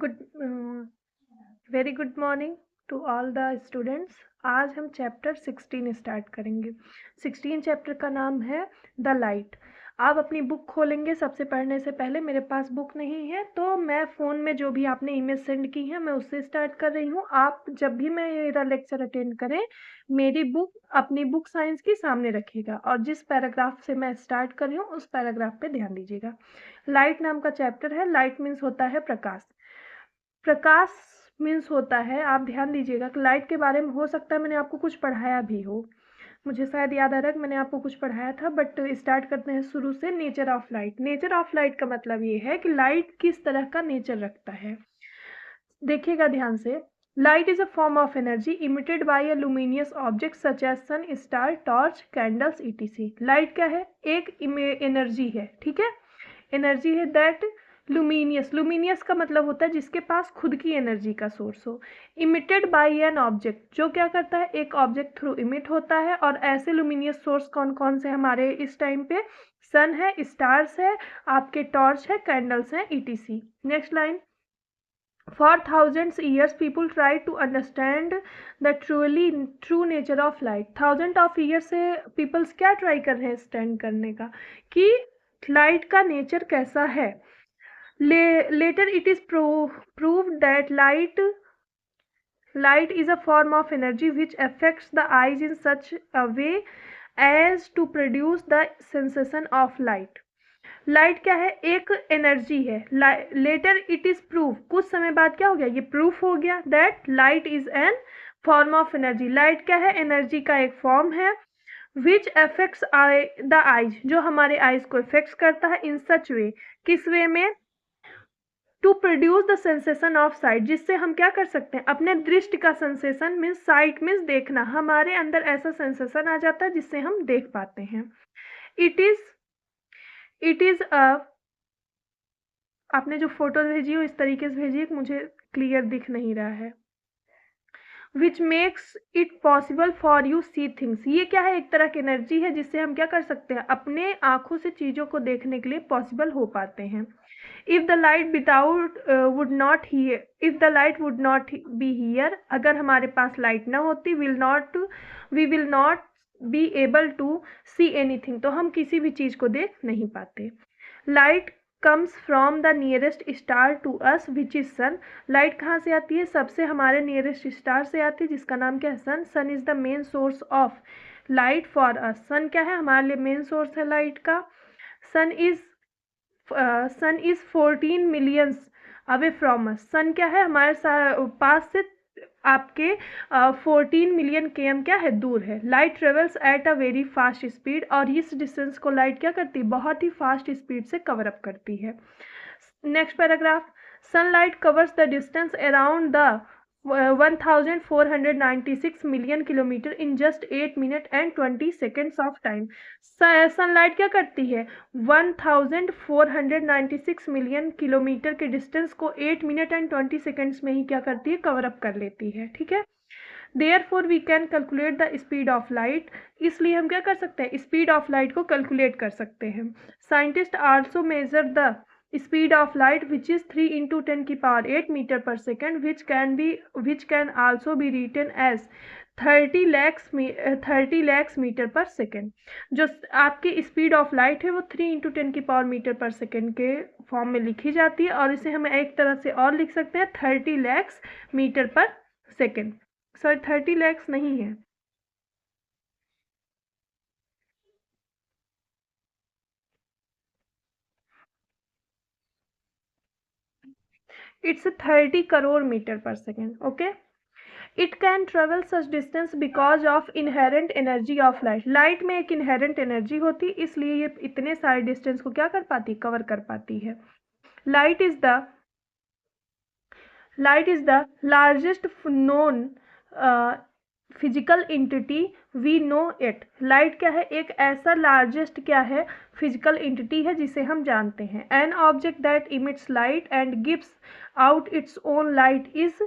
Good very good morning to all the students. आज हम chapter 16 start करेंगे। 16 chapter का नाम है द लाइट। आप अपनी बुक खोलेंगे। सबसे पढ़ने से पहले मेरे पास बुक नहीं है तो मैं फ़ोन में जो भी आपने इमेज सेंड की है मैं उससे स्टार्ट कर रही हूँ। आप जब भी मेरा लेक्चर अटेंड करें मेरी बुक अपनी बुक साइंस की सामने रखिएगा और जिस पैराग्राफ से मैं स्टार्ट कर रही हूँ उस पैराग्राफ पे ध्यान दीजिएगा। लाइट नाम का चैप्टर है। लाइट मीन्स होता है प्रकाश। प्रकाश मीन्स होता है, आप ध्यान दीजिएगा कि लाइट के बारे में हो सकता है मैंने आपको कुछ पढ़ाया भी हो। मुझे शायद याद आ रहा है कि मैंने आपको कुछ पढ़ाया था, बट स्टार्ट करते हैं शुरू से। Nature of light. Nature of light का मतलब ये है कि लाइट किस तरह का नेचर रखता है। देखिएगा ध्यान से। Light is a form of energy emitted by a luminous object such as sun, star, torch, candles, ETC. Light क्या है? एक एनर्जी है, ठीक है। एनर्जी है दैट लुमिनियस। लुमिनियस का मतलब होता है जिसके पास खुद की एनर्जी का सोर्स हो। इमिटेड बाय एन ऑब्जेक्ट, जो क्या करता है? एक ऑब्जेक्ट थ्रू इमिट होता है। और ऐसे लुमिनियस सोर्स कौन कौन से हमारे इस टाइम पे? सन है, स्टार्स है, आपके टॉर्च है, कैंडल्स हैं, etc. Next line. For thousands years people try to understand the true nature of light. Thousand of year से पीपल्स क्या ट्राई कर रहे हैं स्टैंड करने का कि लाइट का नेचर कैसा है। Later it is proved that light is a form of energy which affects the eyes in such a way as to produce the sensation of light. Light क्या है? एक एनर्जी है। लेटर इट इज प्रूफ, कुछ समय बाद क्या हो गया? ये प्रूफ हो गया that light is an form of energy. Light क्या है? एनर्जी का एक फॉर्म है। विच अफेक्ट्स द आइज, जो हमारे आइज को इफेक्ट करता है। इन सच वे, किस वे में? To produce the sensation of sight, जिससे हम क्या कर सकते हैं? अपने दृष्टि का सेंसेशन मीन्स साइट मीन्स देखना, हमारे अंदर ऐसा सेंसेशन आ जाता है जिससे हम देख पाते हैं। इट इज अ, आपने जो फोटो भेजी हो इस तरीके से भेजिए कि मुझे क्लियर दिख नहीं रहा है। Which makes it possible for you see things. ये क्या है? एक तरह की एनर्जी है जिससे हम क्या कर सकते हैं? अपने आंखों से चीजों को देखने के लिए पॉसिबल हो पाते हैं। If the light without would not here, if the light would not be here, अगर हमारे पास लाइट ना होती, we will not be able to see anything, तो हम किसी भी चीज को देख नहीं पाते। Light comes from the nearest star to us which is sun. Light कहाँ से आती है? सबसे हमारे नियरेस्ट स्टार से आती है जिसका नाम क्या है? Sun. Sun is the main source of light for us. Sun क्या है? हमारे लिए मेन सोर्स है लाइट का। Sun is 14 millions away from us. Sun क्या है? हमारे पास से आपके 14 मिलियन km क्या है? दूर है। Light travels at a very fast speed, और इस डिस्टेंस को लाइट क्या करती है? बहुत ही फास्ट स्पीड से कवर अप करती है। Next paragraph. Sunlight covers the distance around the 1496 million kilometre in just 8 minute and 20 seconds of time. Sunlight क्या करती है? 1496 मिलियन किलोमीटर के डिस्टेंस को 8 मिनट एंड 20 सेकेंड्स में ही क्या करती है? कवर अप कर लेती है, ठीक है। Therefore we can calculate the speed of light, इसलिए हम क्या कर सकते हैं? स्पीड ऑफ लाइट को कैलकुलेट कर सकते हैं। Scientist also measure the speed of light which is 3 into 10 की power 8 metre per second which can also be written as 30 lakhs metre per second. जो आपकी स्पीड ऑफ लाइट है वो 3 into 10 की पावर मीटर पर सेकेंड के form में लिखी जाती है, और इसे हम एक तरह से और लिख सकते हैं 30 lakhs metre per second. Sir 30 lakhs नहीं है, it's 30 crore metre per second. Okay. It can travel such distance because of inherent energy of light. Light में एक इनहेरेंट एनर्जी होती, इसलिए ये इतने सारे डिस्टेंस को क्या कर पाती? कवर कर पाती है। Light is the largest known physical entity we know it. Light क्या है? एक ऐसा लार्जेस्ट क्या है? फिजिकल एंटिटी है जिसे हम जानते हैं। An object that emits light and gives out its own light is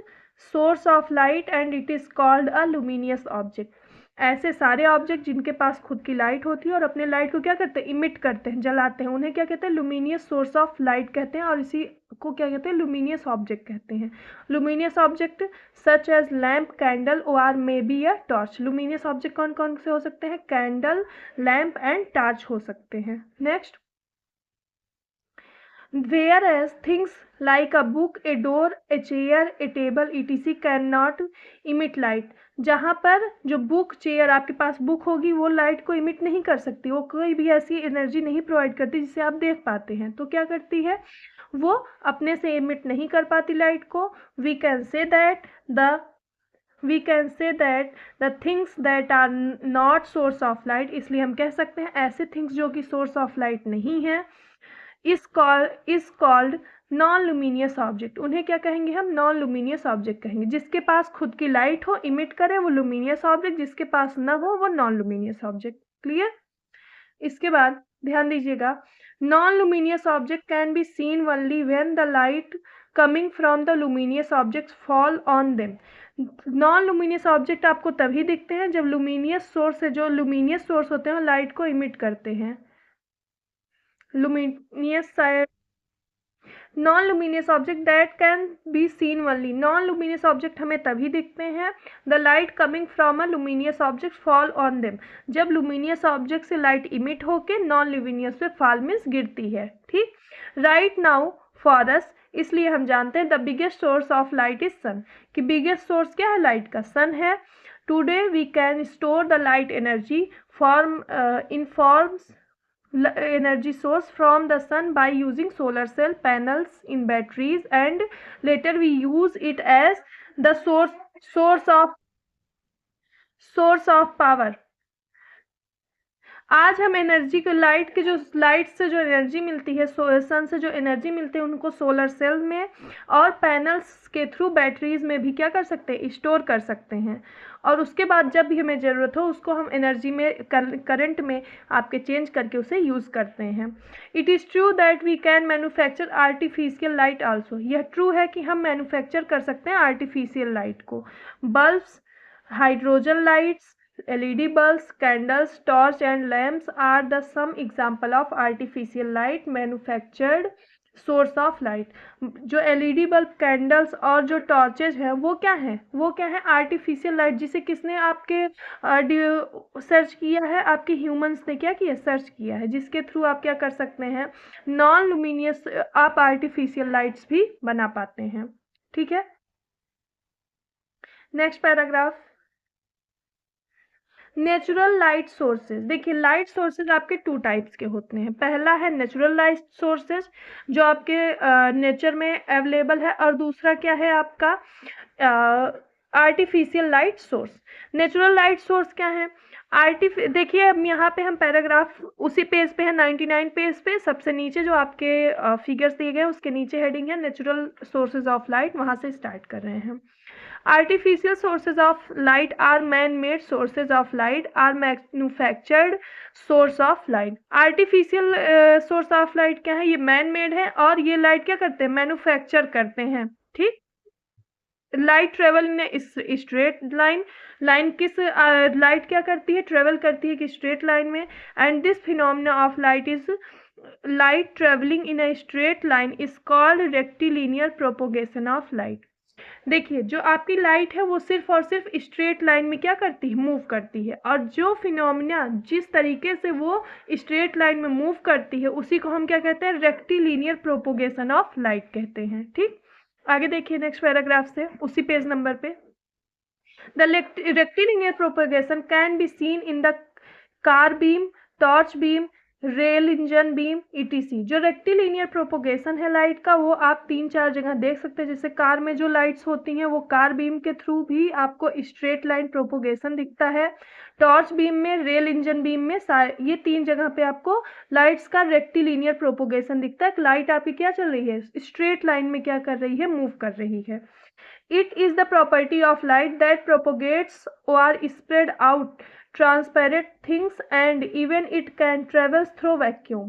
source of light and it is called a luminous object. ऐसे सारे ऑब्जेक्ट जिनके पास खुद की लाइट होती है और अपने लाइट को क्या करते हैं, इमिट करते हैं, जलाते हैं, उन्हें क्या कहते हैं, लुमिनियस सोर्स ऑफ लाइट कहते हैं, और इसी को क्या कहते हैं, लुमिनियस ऑब्जेक्ट कहते हैं। Luminous object such as lamp, candle और may be a torch. Luminous object कौन कौन से हो सकते हैं, कैंडल, लैम्प एंड टॉर्च हो सकते हैं। Next, whereas things like a book, a door, a chair, a table, etc. cannot emit light। जहाँ पर जो बुक, चेयर, आपके पास बुक होगी वो लाइट को इमिट नहीं कर सकती, वो कोई भी ऐसी एनर्जी नहीं प्रोवाइड करती जिसे आप देख पाते हैं, तो क्या करती है, वो अपने से इमिट नहीं कर पाती लाइट को। We can say that the things that are not source of light, इसलिए हम कह सकते हैं ऐसे थिंग्स जो कि सोर्स ऑफ लाइट नहीं है, is called non luminous object. उन्हें क्या कहेंगे हम, नॉन लुमिनियस ऑब्जेक्ट कहेंगे। जिसके पास खुद की लाइट हो, इमिट करे, वो लुमिनियस ऑब्जेक्ट, जिसके पास न हो वो नॉन लुमिनियस ऑब्जेक्ट। क्लियर। इसके बाद ध्यान दीजिएगा, non luminous object can be seen only when the light coming from the luminous object fall on them. Non luminous object आपको तभी दिखते हैं जब लुमिनियस सोर्स से, जो लुमिनियस सोर्स होते हैं, लाइट को इमिट करते हैं। luminous side, non-luminous object that can be seen only। non-luminous object हमें तभी दिखते हैं, the light coming from a luminous object fall on them, जब luminous object से light emit होके non-luminous पे fall means गिरती है। ठीक, right now for us, इसलिए हम जानते हैं the biggest source of light is sun, कि biggest source क्या है लाइट का, sun है। today we can store the light energy in forms energy source from the sun by using solar cell panels in batteries, and later we use it as the source of power। आज हम energy को, light के जो, light से जो energy मिलती है, सन से जो एनर्जी मिलती है, उनको सोलर सेल में और पैनल्स के थ्रू बैटरीज में भी क्या कर सकते हैं, स्टोर कर सकते हैं, और उसके बाद जब भी हमें ज़रूरत हो उसको हम एनर्जी में, करंट में आपके चेंज करके उसे यूज़ करते हैं। It is true that we can manufacture artificial light also. यह ट्रू है कि हम मैन्युफैक्चर कर सकते हैं आर्टिफिशियल लाइट को। Bulbs, hydrogen lights, LED bulbs, candles, torch and lamps are the some example of artificial light manufactured source of light। जो LED bulb, candles और जो टॉर्चेज हैं वो क्या हैं, वो क्या है, आर्टिफिशियल लाइट, जिसे किसने आपके सर्च किया है, आपके ह्यूमंस ने क्या किया, सर्च किया है, जिसके थ्रू आप क्या कर सकते हैं, नॉन लुमिनियस आप आर्टिफिशियल लाइट्स भी बना पाते हैं। ठीक है, next paragraph, natural light sources. देखिए, लाइट सोर्सेज आपके टू टाइप्स के होते हैं। पहला है नेचुरल लाइट सोर्सेज जो आपके नेचर में अवेलेबल है, और दूसरा क्या है आपका artificial light source. Natural light source क्या है, देखिए अब यहाँ पे हम पैराग्राफ उसी पेज पे है, 99 पेज पे, सबसे नीचे जो आपके फिगर्स दिए गए उसके नीचे हेडिंग है नेचुरल सोर्सेज ऑफ लाइट, वहाँ से स्टार्ट कर रहे हैं। Artificial sources of light are man-made sources of light, are manufactured source of light। Artificial source of light क्या है, ये man-made है, और ये light क्या करते हैं, manufacture करते हैं। ठीक, light travel in straight line, light क्या करती है, ट्रेवल करती है कि स्ट्रेट लाइन में, and this phenomena of light is light travelling in a straight line is called rectilinear propagation of light. देखिए, जो आपकी लाइट है वो सिर्फ और सिर्फ स्ट्रेट लाइन में क्या करती है, मूव करती है, और जो फिनोमिना जिस तरीके से वो स्ट्रेट लाइन में मूव करती है उसी को हम क्या कहते हैं, रेक्टिलिनियर प्रोपोगेशन ऑफ लाइट कहते हैं। ठीक, आगे देखिए नेक्स्ट पैराग्राफ से उसी पेज नंबर पे, the rectilinear propagation can be seen in the car beam, torch beam, rail engine beam, etc। जो रेक्टिलिनियर प्रोपोगेशन है लाइट का वो आप 3-4 जगह देख सकते हैं। जैसे कार में जो लाइट्स होती हैं वो कार बीम के थ्रू भी आपको स्ट्रेट लाइन प्रोपोगेशन दिखता है, टॉर्च बीम में, रेल इंजन बीम में, ये 3 जगह पे आपको लाइट्स का रेक्टिलिनियर प्रोपोगेशन दिखता है। लाइट आपकी क्या चल रही है, स्ट्रेट लाइन में क्या कर रही है, मूव कर रही है। It is the property of light that propagates or spread out transparent things, and even it can travel through vacuum।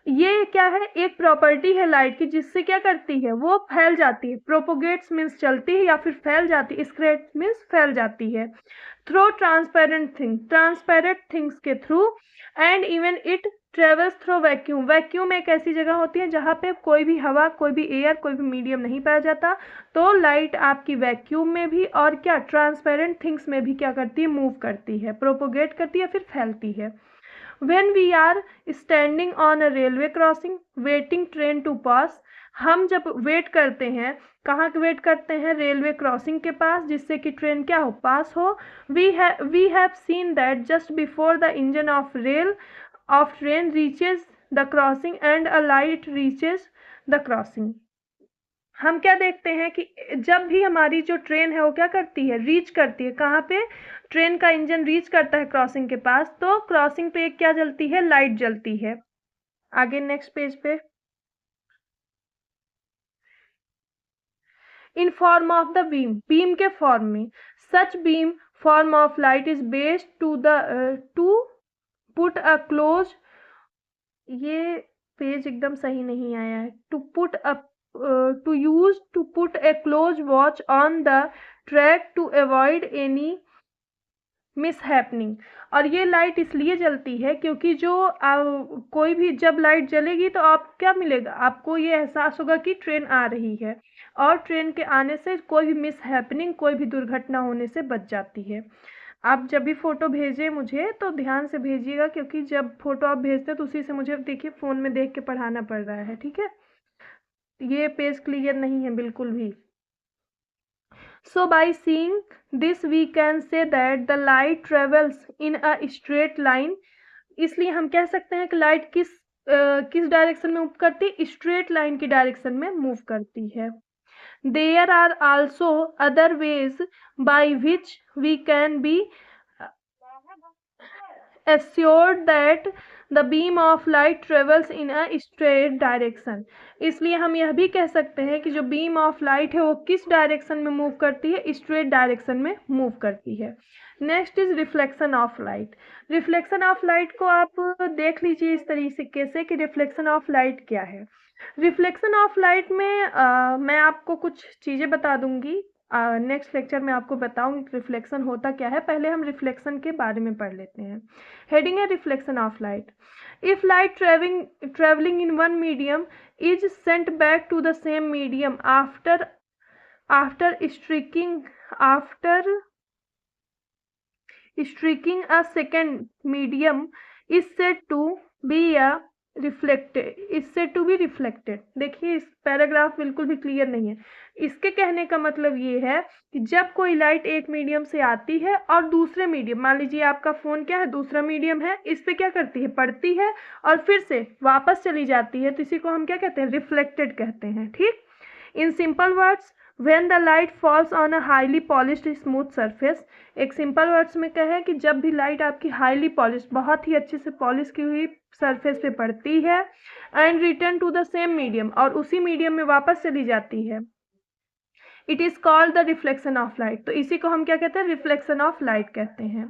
ये क्या है, एक प्रॉपर्टी है लाइट की, जिससे क्या करती है, वो फैल जाती है। प्रोपोगेट्स मीन्स चलती है या फिर फैल जाती है, स्प्रेड मीन्स फैल जाती है। Through transparent thing, transparent things के थ्रू। And even it travels through vacuum, vacuum एक ऐसी जगह होती है जहाँ पे कोई भी हवा, कोई भी एयर, कोई भी मीडियम नहीं पाया जाता। तो लाइट आपकी वैक्यूम में भी और क्या ट्रांसपेरेंट थिंग्स में भी क्या करती है, मूव करती है, प्रोपोगेट करती है, फिर फैलती है। When we are standing on a railway crossing waiting train to pass, हम जब वेट करते हैं, कहाँ वेट करते हैं, रेलवे क्रॉसिंग के पास, जिससे कि ट्रेन क्या हो, पास हो। We have seen that just before the engine of train reaches the crossing and a light reaches the crossing. हम क्या देखते हैं कि जब भी हमारी जो ट्रेन है वो क्या करती है, रीच करती है, कहाँ पे, ट्रेन का इंजन रीच करता है क्रॉसिंग के पास, तो क्रॉसिंग पे क्या जलती है, लाइट जलती है। आगे नेक्स्ट पेज पे, in form of the beam, beam के फॉर्म में। Such beam form of light is based to put a close, ये पेज एकदम सही नहीं आया है, to use to put a close watch on the track to avoid any mishappening. और ये लाइट इसलिए जलती है क्योंकि जो कोई भी जब लाइट जलेगी तो आप क्या मिलेगा, आपको ये एहसास होगा कि ट्रेन आ रही है, और ट्रेन के आने से कोई भी मिसहैपनिंग, कोई भी दुर्घटना होने से बच जाती है। आप जब भी फ़ोटो भेजें मुझे तो ध्यान से भेजिएगा, क्योंकि जब फ़ोटो आप भेजते हैं तो उसी से मुझे देखिए फ़ोन में देख के पढ़ाना पड़ रहा है, ठीक है। ये पेज क्लियर नहीं है बिल्कुल भी। So by seeing this we can say that the light travels in a straight line। इसलिए हम कह सकते हैं कि लाइट किस डायरेक्शन में मूव करती है, स्ट्रेट लाइन की डायरेक्शन में मूव करती है। There are also other ways by which we can be assured that the beam of light travels in a straight direction। इसलिए हम यह भी कह सकते हैं कि जो बीम ऑफ लाइट है वो किस डायरेक्शन में मूव करती है, स्ट्रेट डायरेक्शन में मूव करती है। Next is reflection of light. Reflection of light को आप देख लीजिए इस तरीके से कि रिफ्लेक्शन ऑफ लाइट क्या है। रिफ्लेक्शन ऑफ लाइट में मैं आपको कुछ चीज़ें बता दूंगी, नेक्स्ट लेक्चर में आपको बताऊंगी रिफ्लेक्शन होता क्या है। पहले हम रिफ्लेक्शन के बारे में पढ़ लेते हैं। हेडिंग है reflection of light. If light travelling in one medium is sent back to the same medium after striking a second medium is said to be reflected। देखिए इस पैराग्राफ बिल्कुल भी क्लियर नहीं है। इसके कहने का मतलब ये है कि जब कोई लाइट एक मीडियम से आती है और दूसरे मीडियम, मान लीजिए आपका फोन क्या है, दूसरा मीडियम है, इस पे क्या करती है, पड़ती है और फिर से वापस चली जाती है, तो इसी को हम क्या कहते हैं, रिफ्लेक्टेड कहते हैं, ठीक। In simple words, when the light falls on a highly polished smooth surface, एक सिंपल वर्ड्स में कहें कि जब भी लाइट आपकी हाईली पॉलिश, बहुत ही अच्छे से पॉलिश की हुई सरफेस पे पड़ती है, and return to the same medium, और उसी मीडियम में वापस चली जाती है, it is called the reflection of light. तो इसी को हम क्या कहते हैं, रिफ्लेक्शन ऑफ लाइट कहते हैं।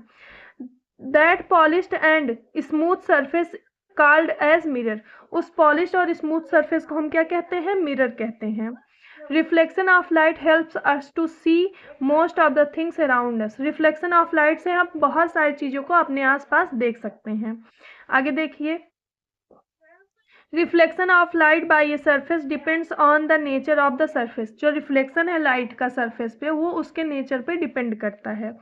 That polished and smooth surface called as mirror, उस पॉलिश और स्मूथ सरफेस को हम क्या कहते हैं, मिरर कहते हैं। Reflection of light helps us to see most of the things around us. Reflection of light से हम बहुत सारी चीज़ों को अपने आसपास देख सकते हैं। आगे देखिए, reflection of light by a surface depends on the nature of the surface. जो रिफ्लेक्शन है लाइट का सरफेस पे, वो उसके नेचर पे डिपेंड करता है।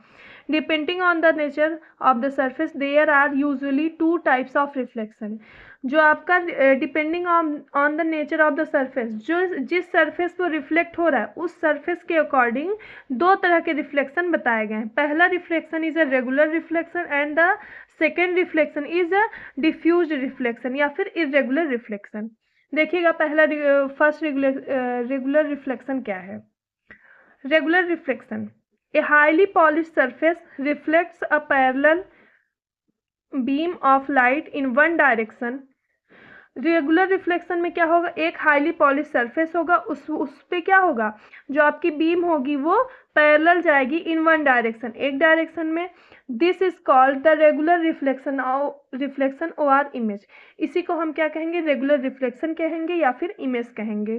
Depending on the nature of the surface there are usually two types of reflection. जो आपका depending on the nature of the surface, जो जिस सरफेस पर रिफ्लेक्ट हो रहा है उस सरफेस के अकॉर्डिंग दो तरह के रिफ्लेक्शन बताए गए हैं। पहला reflection is a regular reflection and the second reflection is a diffused reflection या फिर इरेगुलर रिफ्लेक्शन। देखिएगा पहला फर्स्ट रेगुलर रिफ्लेक्शन क्या है। Regular reflection, a highly polish surface reflects a parallel beam of light in one direction regular reflection में क्या होगा, एक हाईली पॉलिश सरफेस होगा, उस पे क्या होगा, जो आपकी बीम होगी वो पैरेलल जाएगी इन वन डायरेक्शन, एक डायरेक्शन में। This is called the regular reflection और इमेज। इसी को हम क्या कहेंगे, रेगुलर रिफ्लेक्शन कहेंगे या फिर इमेज कहेंगे।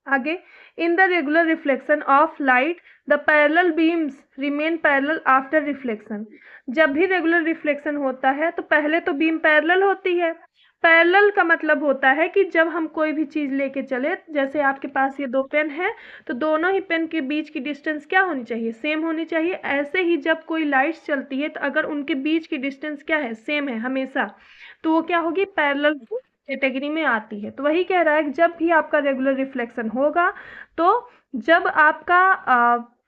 आगे, in the regular reflection of light the parallel beams remain parallel after reflection. जब भी रेगुलर रिफ्लेक्शन होता है तो पहले तो बीम पैरेलल होती है। पैरेलल का मतलब होता है कि जब हम कोई भी चीज लेके चले, जैसे आपके पास ये दो पेन है तो दोनों ही पेन के बीच की डिस्टेंस क्या होनी चाहिए, सेम होनी चाहिए। ऐसे ही जब कोई लाइट्स चलती है तो अगर उनके बीच की डिस्टेंस क्या है, सेम है हमेशा, तो वो क्या होगी, पैरेलल कैटेगरी में आती है। तो वही कह रहा है कि जब भी आपका रेगुलर रिफ्लेक्शन होगा तो जब आपका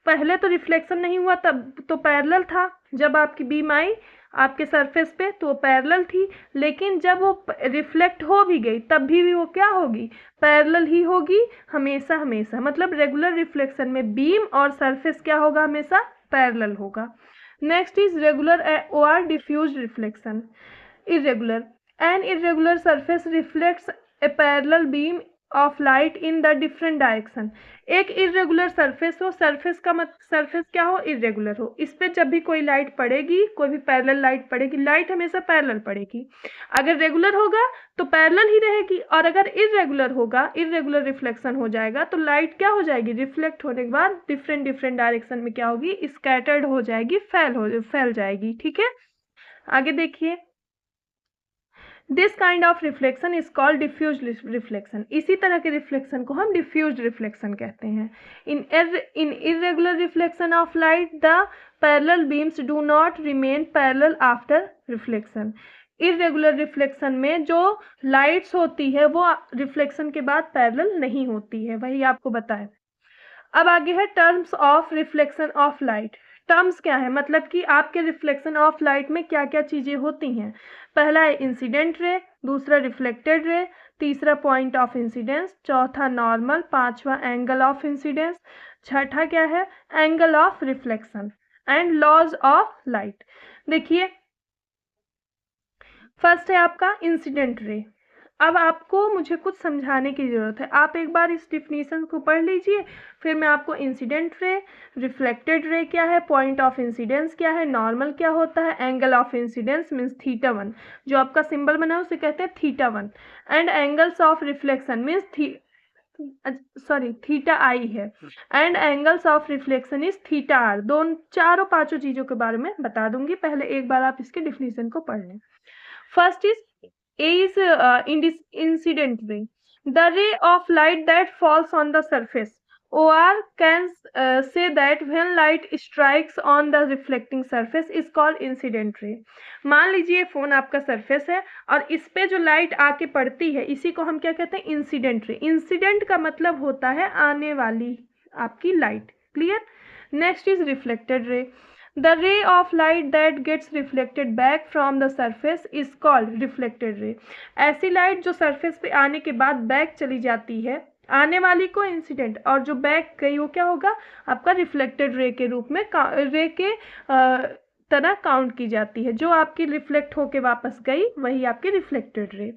पहले तो रिफ्लेक्शन नहीं हुआ तब तो पैरेलल था, जब आपकी बीम आई आपके सरफेस पे तो वो पैरेलल थी, लेकिन जब वो रिफ्लेक्ट हो भी गई तब भी वो क्या होगी, पैरेलल ही होगी हमेशा हमेशा। मतलब रेगुलर रिफ्लेक्शन में बीम और सरफेस क्या होगा, हमेशा पैरेलल होगा। नेक्स्ट इज रेगुलर और diffuse reflection. irregular, an irregular surface reflects a parallel beam of light in the different direction। एक irregular surface हो, surface का surface क्या हो, irregular हो, इस पे जब भी कोई लाइट पड़ेगी, कोई भी पैरेलल लाइट पड़ेगी, लाइट हमेशा पैरेलल पड़ेगी। अगर रेगुलर होगा तो पैरेलल ही रहेगी, और अगर इरेगुलर होगा, इरेगुलर रिफ्लेक्शन हो जाएगा तो लाइट क्या हो जाएगी, रिफ्लेक्ट होने के बाद डिफरेंट डिफरेंट डायरेक्शन में क्या होगी, स्कैटर्ड हो जाएगी, फैल जाएगी। ठीक है, आगे देखिए, this kind of reflection is called diffuse reflection. इसी तरह के रिफ्लेक्शन को हम डिफ्यूज रिफ्लेक्शन कहते हैं। In irregular reflection of light the parallel beams do not remain parallel after reflection. Irregular reflection में जो लाइट्स होती है वो रिफ्लेक्शन के बाद पैरेलल नहीं होती है, वही आपको बताया। अब आगे है terms of reflection of light. Terms क्या है, मतलब कि आपके रिफ्लेक्शन ऑफ लाइट में क्या क्या चीजें होती हैं। पहला है इंसिडेंट रे, दूसरा रिफ्लेक्टेड रे, तीसरा पॉइंट ऑफ इंसिडेंस, चौथा नॉर्मल, पांचवा एंगल ऑफ इंसिडेंस, छठा क्या है, angle of reflection and laws of light. देखिए, फर्स्ट है आपका इंसिडेंट रे। अब आपको मुझे कुछ समझाने की ज़रूरत है, आप एक बार इस डिफिनीशन को पढ़ लीजिए, फिर मैं आपको इंसिडेंट रे, रिफ्लेक्टेड रे क्या है, पॉइंट ऑफ इंसिडेंस क्या है, नॉर्मल क्या होता है, एंगल ऑफ इंसिडेंस मीन्स θ1, जो आपका सिंबल बना है उसे कहते हैं θ1, and angles of reflection means θi है, and angles of reflection is θr। दोनों चारों पांचों चीज़ों के बारे में बता दूंगी, पहले एक बार आप इसके डिफिनीशन को पढ़ लें। First is A is incident ray, the ray of light that falls on the surface, or can say that when light strikes on the reflecting surface is called incident ray। मान लीजिए phone आपका surface है और इस पे जो light आके पड़ती है इसी को हम क्या कहते हैं, इंसिडेंट रे। इंसिडेंट का मतलब होता है आने वाली आपकी light, clear. Next is reflected ray, the ray of light that gets reflected back from the surface is called reflected ray। ऐसी लाइट जो सरफेस पे आने के बाद बैक चली जाती है, आने वाली को इंसिडेंट, और जो बैक गई वो क्या होगा, आपका रिफ्लेक्टेड रे के रूप में, रे के तरह काउंट की जाती है। जो आपकी रिफ्लेक्ट होके वापस गई वही आपकी reflected ray.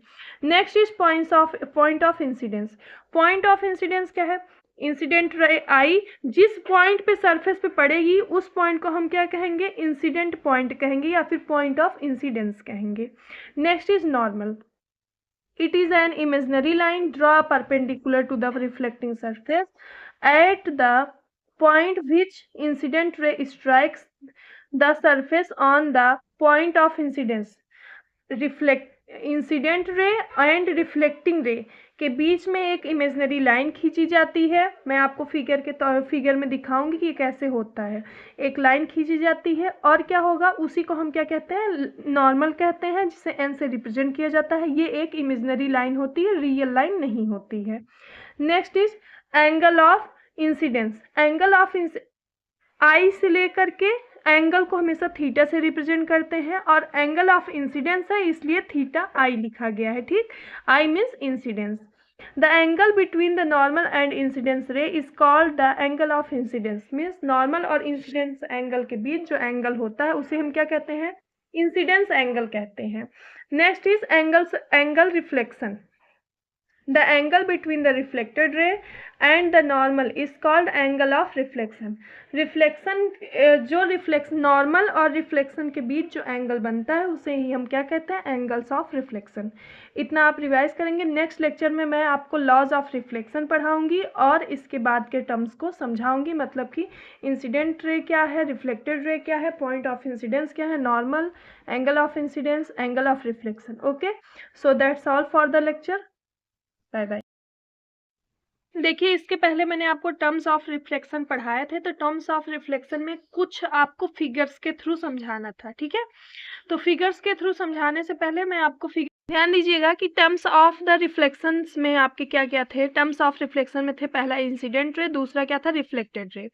Next is point of incidence. Point of incidence क्या है, इंसिडेंट रे आई जिस पॉइंट पे सरफेस पे पड़ेगी उस पॉइंट को हम क्या कहेंगे, इंसिडेंट पॉइंट कहेंगे या फिर पॉइंट ऑफ इंसिडेंस कहेंगे। Next is normal, it is an imaginary line draw perpendicular to the reflecting surface at the point which incident ray strikes the surface on the point of incidence. Incident ray and reflecting ray के बीच में एक imaginary line खींची जाती है। मैं आपको figure में दिखाऊंगी कि कैसे होता है। एक लाइन खींची जाती है और क्या होगा, उसी को हम क्या कहते हैं, नॉर्मल कहते हैं, जिसे एन से रिप्रेजेंट किया जाता है। ये एक इमेजिनरी लाइन होती है, रियल लाइन नहीं होती है। Next is angle of incidence. Angle of I से लेकर के एंगल को हमेशा थीटा से रिप्रेजेंट करते हैं, और एंगल ऑफ इंसिडेंस है इसलिए थीटा आई लिखा गया है, ठीक। I means incidence. The angle between the normal and incidence रे is called the angle of incidence. Means normal और इंसिडेंस एंगल के बीच जो एंगल होता है उसे हम क्या कहते हैं, इंसिडेंस एंगल कहते हैं। Next is angle reflection. The angle between the reflected ray and the normal is called angle of reflection. Reflection जो नॉर्मल और रिफ्लेक्शन के बीच जो एंगल बनता है उसे ही हम क्या कहते हैं, एंगल्स ऑफ रिफ्लेक्शन. इतना आप रिवाइज करेंगे. नेक्स्ट लेक्चर में मैं आपको लॉज ऑफ रिफ्लेक्शन पढ़ाऊंगी और इसके बाद के टर्म्स को समझाऊंगी, मतलब कि इंसिडेंट रे क्या है, रिफ्लेक्टेड रे क्या है, पॉइंट ऑफ इंसिडेंस क्या है, normal, angle of incidence, angle of reflection. Okay, so that's all for the lecture. Bye bye. देखिए, इसके पहले मैंने आपको टर्म्स ऑफ रिफ्लेक्शन पढ़ाए थे, तो टर्म्स ऑफ रिफ्लेक्शन में कुछ आपको फिगर्स के थ्रू समझाना था. ठीक है, तो फिगर्स के थ्रू समझाने से पहले मैं आपको फिगर ध्यान दीजिएगा कि टर्म्स ऑफ द रिफ्लेक्शंस में आपके क्या क्या थे. टर्म्स ऑफ रिफ्लेक्शन में थे, पहला इंसिडेंट रे, दूसरा क्या था, रिफ्लेक्टेड रे,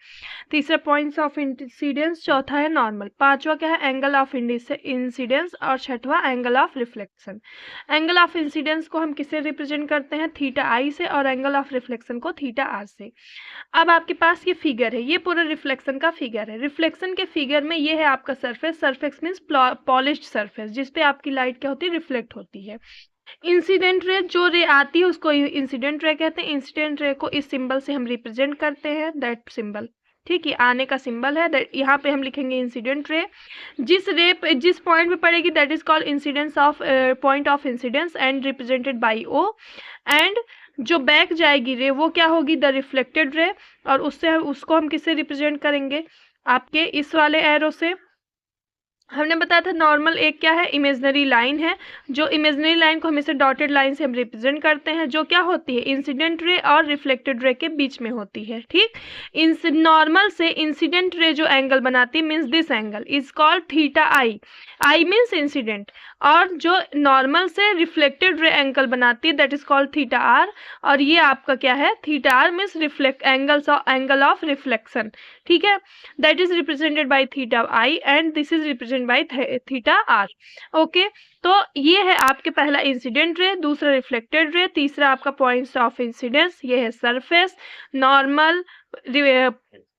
तीसरा पॉइंट्स ऑफ इंसिडेंस, चौथा है नॉर्मल, पांचवा क्या है, एंगल ऑफ इंसिडेंस, और छठवा angle of reflection. Angle of incidence को हम किससे रिप्रेजेंट करते हैं, थीटा आई से, और एंगल ऑफ रिफ्लेक्शन को थीटा आर से. अब आपके पास ये फिगर है, ये पूरा रिफ्लेक्शन का फिगर है. रिफ्लेक्शन के फिगर में ये है आपका surface. Surface means polished surface जिसपे आपकी लाइट क्या होती है, रिफ्लेक्ट होती है. इंसिडेंट रे, जो रे आती है उसको इंसिडेंट रे कहते हैं. इंसिडेंट रे को इस सिंबल से हम रिप्रेजेंट करते हैं, दैट सिंबल. ठीक है, आने का सिंबल है, यहाँ पे हम लिखेंगे इंसिडेंट रे. जिस पॉइंट पे पड़ेगी that is called incidence of point of incidence and represented by O. एंड जो बैक जाएगी रे वो क्या होगी, द रिफ्लेक्टेड रे, और उसको हम किससे रिप्रेजेंट करेंगे, आपके इस वाले एरो से. हमने बताया था नॉर्मल एक क्या है, इमेजिनरी लाइन है. जो इमेजिनरी लाइन को हमेशा डॉटेड लाइन से हम रिप्रेजेंट करते हैं, जो क्या होती है, इंसिडेंट रे और रिफ्लेक्टेड रे के बीच में होती है. ठीक, नॉर्मल से इंसिडेंट रे जो एंगल बनाती है means this angle is called theta I. I means incident, और जो नॉर्मल से रिफ्लेक्टेड रे एंगल बनाती है that is called theta R. और ये आपका क्या है, theta R means angle of reflection. ठीक है, that is represented by theta I and this is represented by theta R. Okay, तो ये है आपके पहला इंसिडेंट रे, दूसरा रिफ्लेक्टेड रे, तीसरा आपका पॉइंट्स ऑफ इंसिडेंस, ये है surface, normal,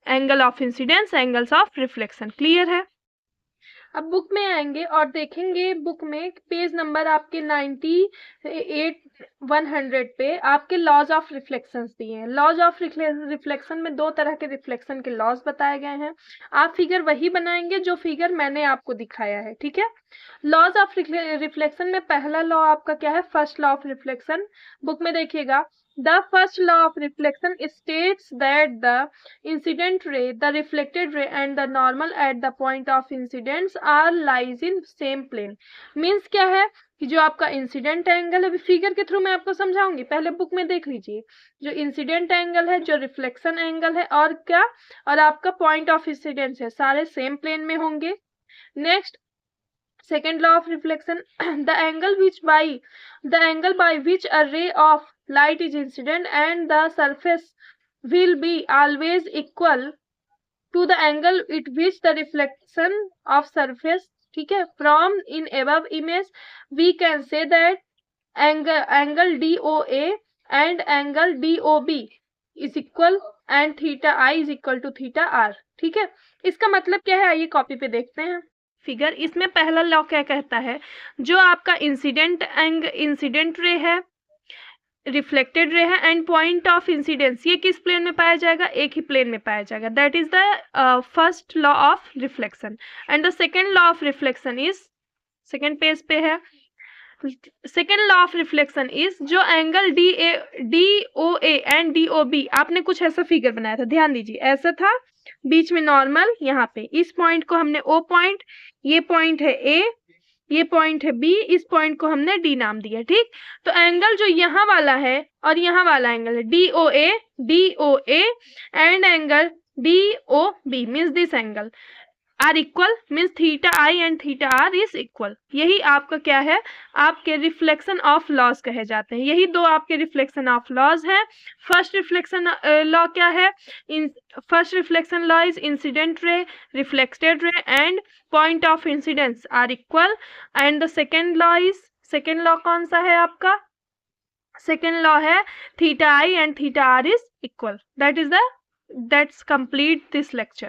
angle of incidence, angles of reflection. Clear है. अब बुक में आएंगे और देखेंगे, बुक में पेज नंबर आपके 98 100 पे आपके लॉज ऑफ रिफ्लेक्शंस दिए हैं. लॉज ऑफ रिफ्लेक्शन में दो तरह के रिफ्लेक्शन के लॉज बताए गए हैं. आप फिगर वही बनाएंगे जो फिगर मैंने आपको दिखाया है. ठीक है, लॉज ऑफ रिफ्लेक्शन में पहला लॉ आपका क्या है, first law of reflection. Book में देखिएगा, the first law of reflection states that the incident ray, the reflected ray and the normal at the point of incidence are lies in same plane. means क्या है कि जो आपका incident angle है, figure के through मैं आपको समझाऊंगी, पहले बुक में देख लीजिए. जो इंसिडेंट एंगल है, जो रिफ्लेक्शन एंगल है, और क्या, और आपका पॉइंट ऑफ इंसिडेंस है, सारे सेम प्लेन में होंगे. Next, second law of reflection, the angle by which a ray of light is incident and the surface will be always equal to the angle at which the reflection of surface, ठीक है, from in above image we can say that angle DOA and angle DOB is equal and theta I is equal to theta R. ठीक है, इसका मतलब क्या है, आइए copy पे देखते हैं फिगर. इसमें पहला लॉ क्या कहता है, जो आपका इंसिडेंट रे है, रिफ्लेक्टेड रे है एंड पॉइंट ऑफ इंसिडेंस, ये किस प्लेन में पाया जाएगा, एक ही प्लेन में पाया जाएगा. That is the first law of reflection. And the second law of reflection is, second page पे है, second law of reflection is जो एंगल DOA एंड DOB, आपने कुछ ऐसा फिगर बनाया था, ध्यान दीजिए, ऐसा था, बीच में नॉर्मल, यहाँ पे इस पॉइंट को हमने O पॉइंट, ये पॉइंट है A, ये पॉइंट है B, इस पॉइंट को हमने D नाम दिया. ठीक, तो एंगल जो यहाँ वाला है और यहाँ वाला एंगल है DOA and angle DOB means this angle are equal, means theta I and theta R is equal. यही आपका क्या है, आपके रिफ्लेक्शन ऑफ लॉज कहे जाते हैं. यही दो आपके रिफ्लेक्शन ऑफ लॉज हैं. फर्स्ट रिफ्लेक्शन लॉ क्या है, first reflection law is incident ray, reflected ray and point of incidence are equal. And the second law is, second law कौन सा है आपका, सेकेंड लॉ है theta I and theta R is equal. That's complete this lecture.